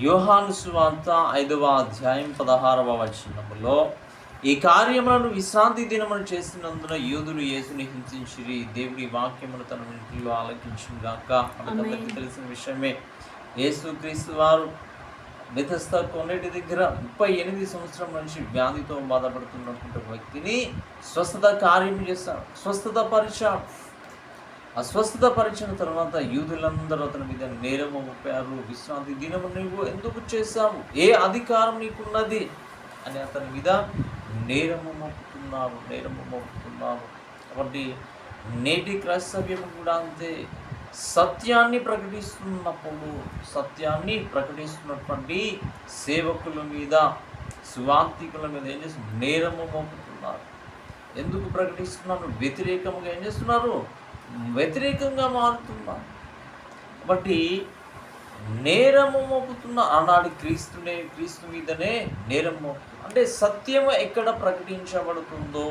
యోహాను సువార్త 5వ అధ్యాయం 16వ వచనములో, ఈ కార్యములను విశ్రాంతి దినమును చేసినందున యూదులు యేసుని హింసించిరి. దేవుడి వాక్యమును తన ఇంటిలో ఆలకించుగాక. మనకందరికీ తెలిసిన విషయమే, యేసుక్రీస్తు వారు బెతెస్దా కొండటి దగ్గర 38 సంవత్సరం నుంచి వ్యాధితో బాధపడుతున్నటువంటి వ్యక్తిని స్వస్థత కార్యం చేశాడు, స్వస్థత పరిచాడు. అస్వస్థత పరిచిన తర్వాత యూదులందరూ అతని మీద నేరము మోపారు. విశ్రాంతి దినము నువ్వు ఎందుకు చేశావు, ఏ అధికారం నీకున్నది అని అతని మీద నేరము మోపుతున్నారు. కాబట్టి నేటి క్రైస్తవ్యం కూడా అంతే. సత్యాన్ని ప్రకటిస్తున్నటువంటి సేవకుల మీద, సువార్థికుల మీద ఏం చేస్తున్నారు? నేరము మోపుతున్నారు. ఎందుకు ప్రకటిస్తున్నారు? వ్యతిరేకంగా ఏం చేస్తున్నారు? వ్యతిరేకంగా మారుతున్నారు. కాబట్టి నేరము మోపుతున్న ఆనాడు క్రీస్తు మీదనే నేరం మోపుతుంది. అంటే సత్యము ఎక్కడ ప్రకటించబడుతుందో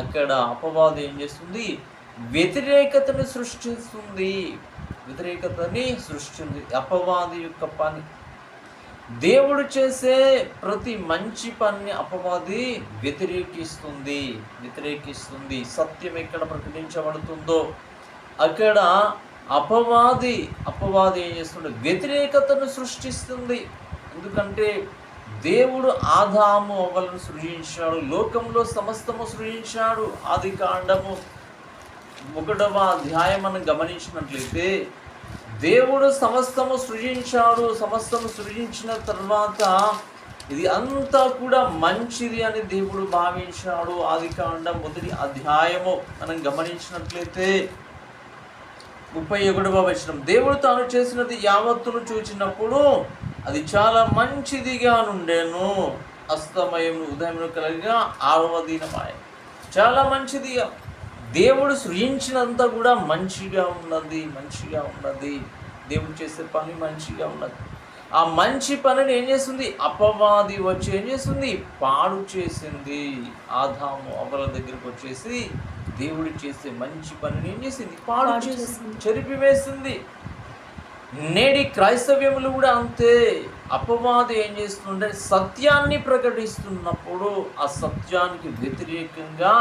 అక్కడ అపవాదం ఏం చేస్తుంది? వ్యతిరేకతని సృష్టిస్తుంది. అపవాది యొక్క పని. దేవుడు చేసే ప్రతి మంచి పని అపవాది వ్యతిరేకిస్తుంది. సత్యం ఎక్కడ ప్రకటించబడుతుందో అక్కడ అపవాది ఏం చేస్తుంది? వ్యతిరేకతను సృష్టిస్తుంది. ఎందుకంటే దేవుడు ఆదాము అవ్వలను సృజించాడు, లోకంలో సమస్తము సృజించాడు. ఆదికాండము 1వ అధ్యాయం మనం గమనించినట్లయితే, దేవుడు సమస్తము సృజించాడు. సమస్తము సృజించిన తర్వాత ఇది అంతా కూడా మంచిది అని దేవుడు భావించాడు. ఆదికాండం 1వ అధ్యాయము మనం గమనించినట్లయితే 31వ వచనం, దేవుడు తాను చేసినది యావత్తును చూచినప్పుడు అది చాలా మంచిదిగా నుండెను. అస్తమయము ఉదయమును కలిగిన 6వ దినమాయ. చాలా మంచిదిగా, దేవుడు సృజించినంత కూడా మంచిగా ఉన్నది. దేవుడు చేసే పని మంచిగా ఉన్నది. ఆ మంచి పనిని ఏం చేస్తుంది? అపవాది వచ్చి ఏం చేస్తుంది? పాడు చేసింది. ఆదాము అవ్వల దగ్గరకు వచ్చేసి దేవుడు చేసే మంచి పనిని ఏం చేసింది? పాడు చేసింది, చెరిపివేసింది. నేడి క్రైస్తవ్యములు కూడా అంతే. అపవాది ఏం చేస్తుంటే సత్యాన్ని ప్రకటిస్తున్నప్పుడు ఆ సత్యానికి వ్యతిరేకంగా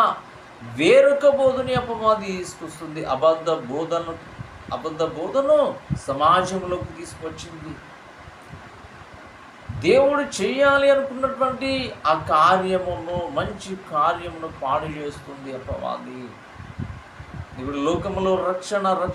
వేరొక బోధని అపవాది తీసుకొస్తుంది. అబద్ధ బోధను సమాజంలోకి తీసుకొచ్చింది. దేవుడు చేయాలి అనుకున్నటువంటి ఆ మంచి కార్యమును పాడు చేస్తుంది అపవాది. ఇప్పుడు లోకములో రక్షణ